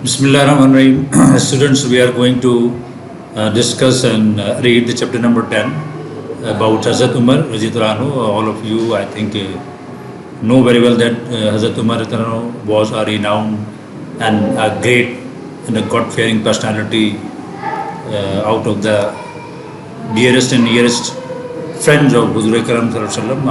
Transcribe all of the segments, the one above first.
Bismillah ar-Rahman ar-Rahim. Students, we are going to discuss and read the chapter number 10 about Hazrat Umar radhiyallahu anhu. All of you, I think, know very well that Hazrat Umar radhiyallahu anhu was a renowned and a great and a God-fearing personality out of the dearest and nearest friends of Huzur Karam sallallahu alaihi wasallam.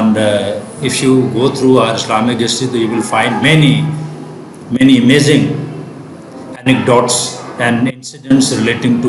and if you go through our Islamic history, you will find many amazing anecdotes and incidents relating to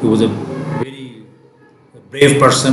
He was a very brave person,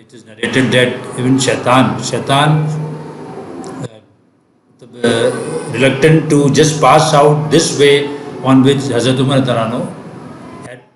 it is narrated that even shaitan reluctant to just pass out this way on which Hazrat Umar radhiyallahu anhu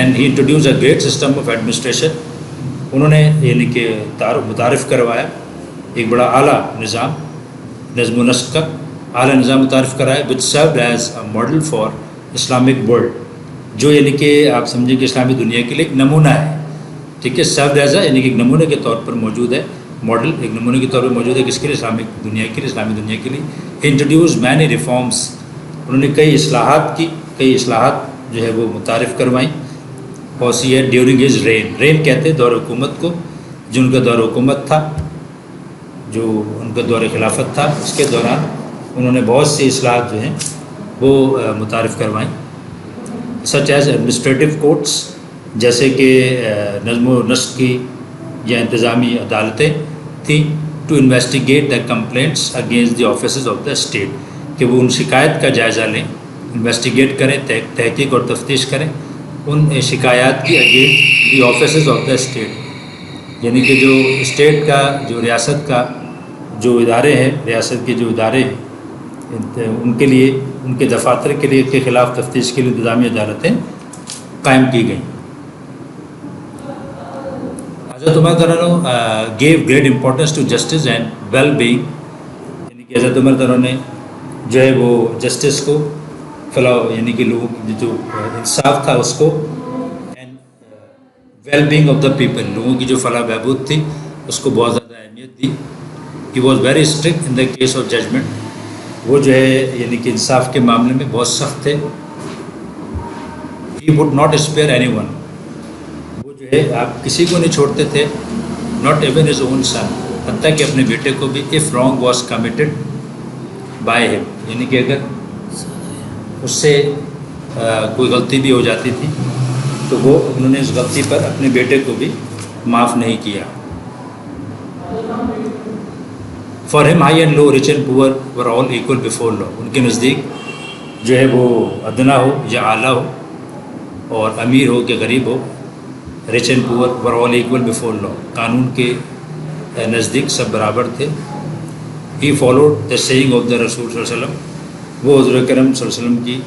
and he introduce a great system of administration. انہوں نے یعنی کہ متعارف کروایا ایک بڑا اعلیٰ نظام نظم و نسق کا اعلیٰ نظام متعارف کرایا which served as a model for Islamic world, جو یعنی کہ آپ سمجھیں کہ اسلامی دنیا کے لیے ایک نمونہ ہے. ٹھیک ہے, سروڈ ایز اے یعنی کہ ایک نمونے کے طور پر موجود ہے, ماڈل ایک نمونے کے طور پر موجود ہے کس کے لیے, اسلامک دنیا کے لیے, اسلامی دنیا کے لیے. انٹروڈیوس مینی ریفارمس, انہوں نے کئی اصلاحات جو ہے وہ متعارف کروائیں. اور سی ہے ڈیورنگ ہز رین کہتے ہیں دور حکومت کو, جو ان کا دور حکومت تھا, جو ان کا دور خلافت تھا, اس کے دوران انہوں نے بہت سی اصلاحات جو ہیں وہ متعارف کروائیں. سچ ایز ایڈمنسٹریٹو کورٹس, جیسے کہ نظم و نسق کی یا انتظامی عدالتیں تھیں, to investigate the complaints against the offices of the state, کہ وہ ان شکایت کا جائزہ لیں, انویسٹیگیٹ کریں, تحقیق اور تفتیش کریں ان شکایات کی against the offices of the state, یعنی کہ جو اسٹیٹ کا, جو ریاست کا جو ادارے ہیں, ریاست کے جو ادارے ہیں ان کے لیے, ان کے دفاتر کے لیے کے خلاف تفتیش کے لیے انتظامی عدالتیں قائم کی گئیں. حضرت عمر تعالیٰ gave great importance to justice and well being, یعنی کہ حضرت عمر تعالیٰ نے جو ہے وہ جسٹس کو, فلاح یعنی کہ لوگوں کی جو انصاف تھا اس کو, and well being of the people, لوگوں کی جو فلاح بہبود تھی اس کو بہت زیادہ اہمیت دی. He was very strict in the case of judgment, وہ جو ہے یعنی کہ انصاف کے معاملے میں بہت سخت تھے. He would not spare any one, وہ جو ہے آپ کسی کو نہیں چھوڑتے تھے, not even his own son, حتیٰ کہ اپنے بیٹے کو بھی, if wrong was committed by him, یعنی کہ اگر اس سے کوئی غلطی بھی ہو جاتی تھی تو وہ انہوں نے اس غلطی پر اپنے بیٹے کو بھی معاف نہیں کیا. For him high and low, rich and poor were all equal before لا, ان کے نزدیک جو ہے وہ ادنا ہو یا اعلیٰ ہو, اور امیر ہو کہ غریب ہو, reach and poor were all equal before لا, قانون کے نزدیک سب برابر تھے. He followed the saying of the رسول صلی اللہ علیہ وسلم, وہ حضور کرم صلی اللہ علیہ وسلم کی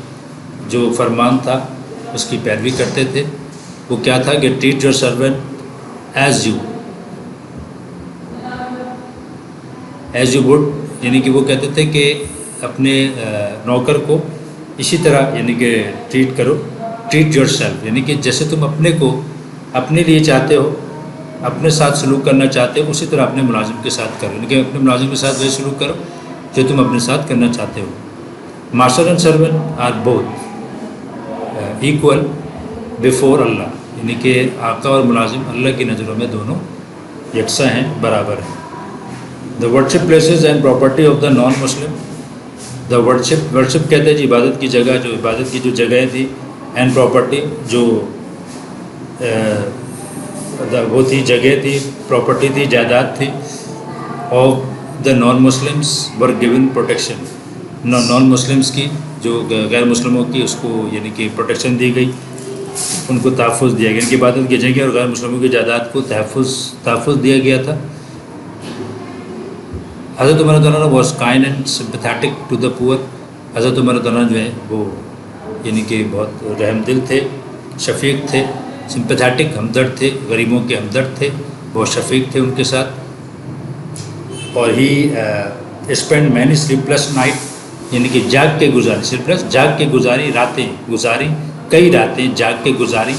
جو فرمان تھا اس کی پیروی کرتے تھے. وہ کیا تھا کہ treat your servant as you would, یعنی کہ وہ کہتے تھے کہ اپنے نوکر کو اسی طرح یعنی کہ ٹریٹ کرو, ٹریٹ یور سیلف, یعنی کہ جیسے تم اپنے کو اپنے لیے چاہتے ہو, اپنے ساتھ سلوک کرنا چاہتے ہو, اسی طرح اپنے ملازم کے ساتھ کرو, یعنی کہ اپنے ملازم کے ساتھ وہی سلوک کرو جو تم اپنے ساتھ کرنا چاہتے ہو. Master and servant are both equal before Allah, یعنی کہ آقا اور ملازم اللہ کی نظروں میں دونوں یکساں ہیں, برابر ہیں. The worship places and property of the naan Muslim, the worship کہتے ہیں جی عبادت کی جگہ, جو عبادت کی جو جگہیں تھی, اینڈ پراپرٹی جو وہ تھی جگہ تھی, پراپرٹی تھی, جائیداد تھی, of the non Muslims were given protection, non Muslims کی جو غیر مسلموں کی اس کو یعنی کہ پروٹیکشن دی گئی, ان کو تحفظ دیا گیا, ان کی عبادت کی جگہ اور غیر مسلموں کی جائیداد کو تحفظ دیا گیا تھا. حضرت عمر رضی اللہ عنہ was kind and sympathetic to the poor, حضرت عمر رضی اللہ عنہ جو ہے وہ یعنی کہ بہت رحم دل تھے, شفیق تھے, سمپیتھیٹک ہمدرد تھے, غریبوں کے ہمدرد تھے, بہت شفیق تھے ان کے ساتھ. اور ہی spend many sleep less night, یعنی کہ جاگ کے گزاری, سلیپ لیس جاگ کے گزاری, راتیں گزاری, کئی راتیں جاگ کے گزاری.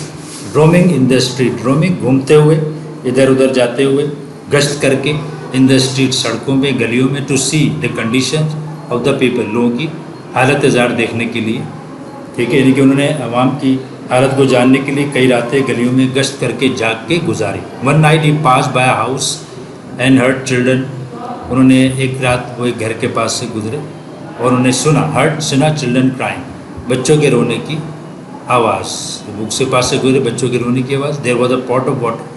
رومنگ ان دا اسٹریٹ, رومنگ گھومتے ہوئے, ادھر ادھر جاتے ہوئے, گشت کر کے, ان دا اسٹریٹ سڑکوں میں, گلیوں میں, to see the condition of the people, لوگوں کی حالت زار دیکھنے کے لیے. ٹھیک ہے, یعنی کہ انہوں نے عوام کی حالت کو جاننے کے لیے کئی راتیں گلیوں میں گشت کر کے جاگ کے گزاری. One night he pass by house and heard children, انہوں نے ایک رات وہ ایک گھر کے پاس سے گزرے اور انہوں نے سنا چلڈرن کرائم, بچوں کے رونے کی آواز, بک سے پاس سے گزرے, بچوں کے رونے کی آواز. There was a part of water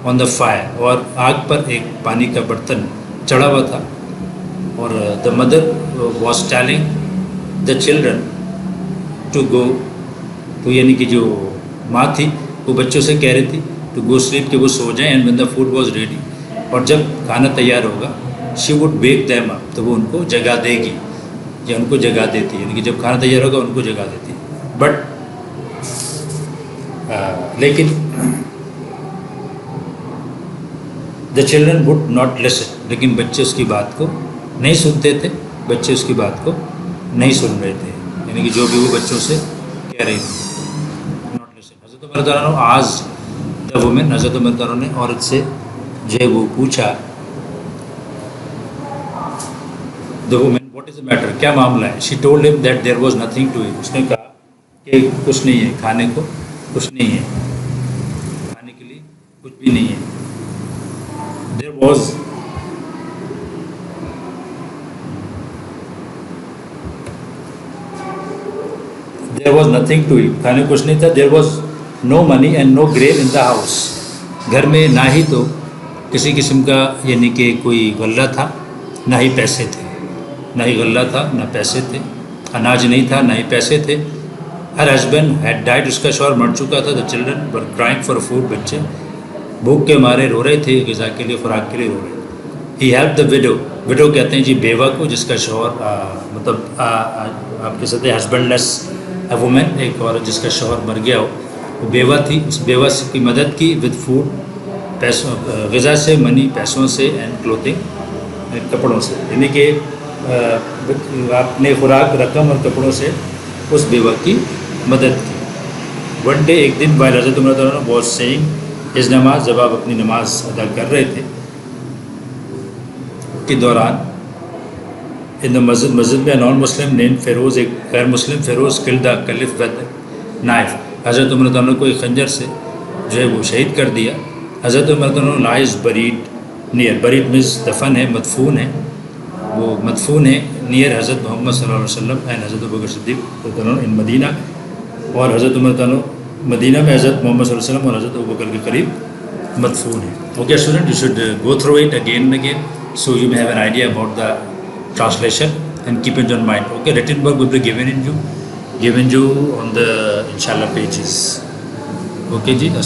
on the fire, اور آگ پر ایک پانی کا برتن چڑھا ہوا تھا. اور the mother was telling the children to go to, یعنی کہ جو ماں تھی وہ بچوں سے کہہ رہی تھی ٹو گو سلیپ, کہ وہ سو جائیں. And when the food was ready, اور جب کھانا تیار ہوگا, she would wake them up, تو وہ ان کو جگا دے گی یا ان کو جگا دیتی, یعنی کہ جب کھانا تیار ہوگا ان کو جگا دیتی. بٹ لیکن the children would not listen, لیکن بچے اس کی بات کو نہیں سنتے تھے، بچے اس کی بات کو نہیں سن رہے تھے، یعنی کہ جو بھی وہ بچوں سے کہہ رہی تھی ناٹ لسن. حضرت عمر رضی اللہ عنہ آج دا وومن، حضرت عمر رضی اللہ عنہ نے عورت سے جو ہے وہ پوچھا the woman what is the matter, کیا معاملہ ہے. She told him that there was nothing to eat, اس نے کہا کہ کچھ نہیں ہے، کھانے کو کچھ نہیں ہے، کھانے کے لیے کچھ بھی نہیں ہے. There was nothing to eat, کھانے کو کچھ نہیں تھا. There was no money and no grain in the house, گھر میں نہ ہی تو کسی قسم کا یعنی کہ کوئی غلہ تھا، نہ ہی پیسے تھے، نہ ہی غلہ تھا نہ پیسے تھے، اناج نہیں تھا نہ ہی پیسے تھے. ہر ہسبینڈ ہیڈ ڈائڈ، اس کا شوہر مر چکا تھا. The children were crying for food, بچے بھوک کے مارے رو رہے تھے، غذا کے لیے، خوراک کے لیے رو رہے تھے. ہی ہیلپ دا وڈو، وڈو کہتے ہیں جی بیوہ کو جس کا شوہر مطلب آپ کہہ سکتے ہیں ہسبینڈ لیس وومن، ایک عورت جس کا شوہر مر گیا ہو، وہ بیوہ تھی، اس بیوہ کی مدد کی ود فوڈ، پیسوں غذا سے، منی پیسوں سے، اینڈ کلوتھنگ کپڑوں سے، یعنی کہ اپنے خوراک رقم اور کپڑوں سے اس بیوہ کی مدد کی. ون ڈے، ایک دن، وائل حضرت عمر رضی اللہ عنہ واز سیئنگ اس نماز، جب آپ اپنی نماز ادا کر رہے تھے کے دوران، ان دا مسجد میں نان مسلم نیم فیروز، ایک غیر مسلم فیروز، کل دا کلف ود نائف، حضرت عمر رضی اللہ عنہ کو ایک خنجر سے جو ہے وہ شہید کر دیا. حضرت عمر رضی اللہ عنہ lies buried near, buried means دفن ہے، مدفون ہے، وہ مدفون ہے نیئر حضرت محمد صلی اللہ علیہ وسلم اینڈ حضرت ابوبکر صدیق رضی اللہ عنہ ان مدینہ، اور حضرت عمر رضی اللہ عنہ مدینہ میں حضرت محمد صلی اللہ علیہ وسلم اور حضرت ابوبکر کے قریب مدفون ہے. Okay student, you should go through it again and again so you may have an idea about the translation and keep it in mind. Okay, written work will be given you on the inshallah pages. Okay ji.